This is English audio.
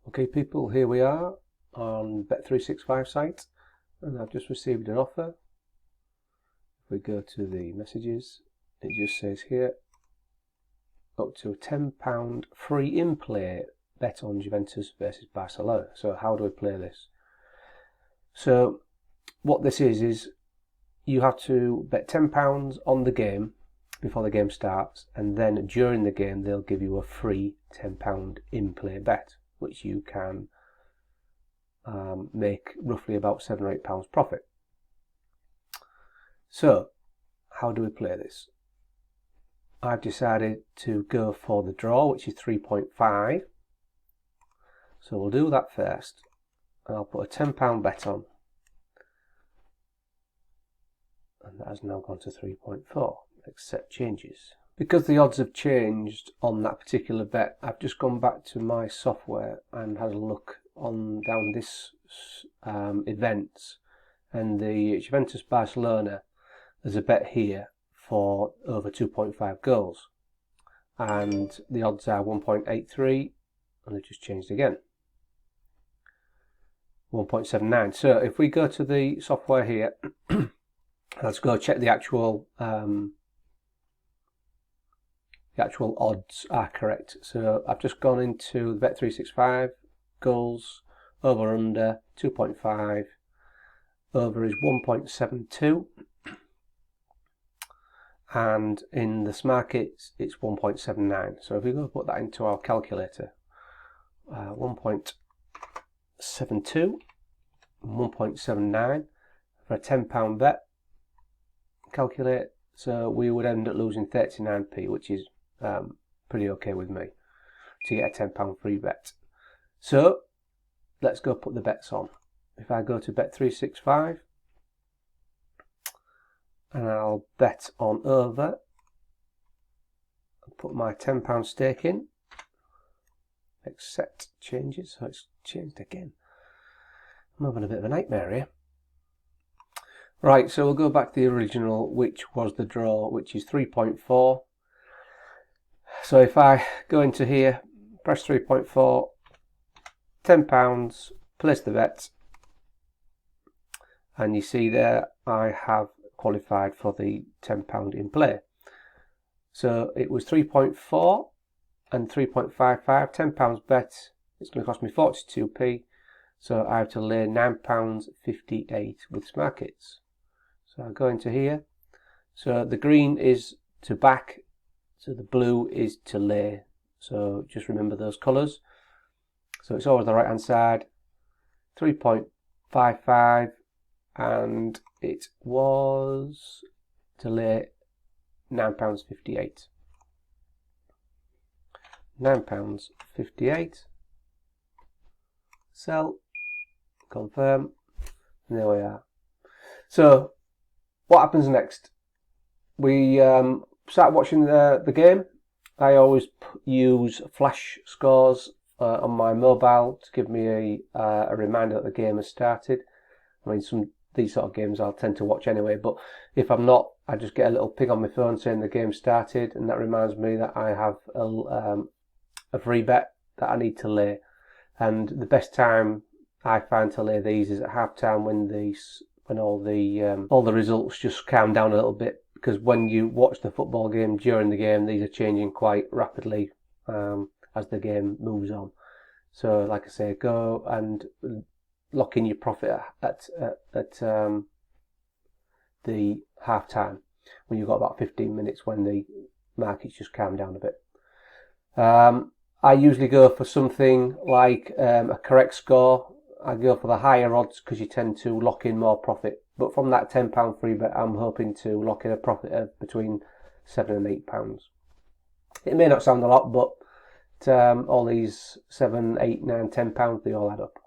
Okay people, here we are on Bet365 site and I've just received an offer. If we go to the messages, it just says here up to a £10 free in-play bet on Juventus versus Barcelona. So how do we play this? So what this is you have to bet £10 on the game before the game starts, and then during the game they'll give you a free £10 in-play bet, which you can make roughly about £7 or £8 profit. So how do we play this? I've decided to go for the draw, which is 3.5. So we'll do that first, and I'll put a £10 bet on, and that has now gone to 3.4. Accept changes. Because the odds have changed on that particular bet, I've just gone back to my software and had a look on down this events, and the Juventus Barcelona, there's a bet here for over 2.5 goals, and the odds are 1.83, and they've just changed again, 1.79. So if we go to the software here, let's go check the actual odds are correct. So I've just gone into the Bet365 goals, over under 2.5, over is 1.72, and in the Smarkets it's 1.79. So if we go put that into our calculator, 1.72, 1.79 for a £10 bet, calculate, so we would end up losing 39p, which is pretty okay with me to get a £10 free bet. So let's go put the bets on. If I go to Bet365 and I'll bet on over, I'll put my £10 stake in, accept changes. So it's changed again. I'm having a bit of a nightmare here. Right, so we'll go back to the original, which was the draw, which is 3.4. So if I go into here, press 3.4, £10, place the bet, and you see there I have qualified for the £10 in play. So it was 3.4 and 3.55, £10 bet, it's going to cost me 42p, so I have to lay £9.58 with Smarkets. So I go into here, so the green is to back, so the blue is to lay, so just remember those colours. So it's always the right hand side, 3.55, and it was to lay £9.58. £9.58, sell, confirm, and there we are. So what happens next? We start watching the game. I always use flash scores on my mobile to give me a reminder that the game has started. I mean, these sort of games I'll tend to watch anyway, but if I'm not, I just get a little ping on my phone saying the game started, and that reminds me that I have a free bet that I need to lay. And the best time I find to lay these is at half time, when all the results just calm down a little bit, because when you watch the football game during the game, these are changing quite rapidly as the game moves on. So like I say, go and lock in your profit at the half time, when you've got about 15 minutes, when the markets just calm down a bit. I usually go for something like a correct score. I go for the higher odds because you tend to lock in more profit. But from that £10 free bet, I'm hoping to lock in a profit of between £7 and £8. It may not sound a lot, but all these £7, £8, £9, £10, they all add up.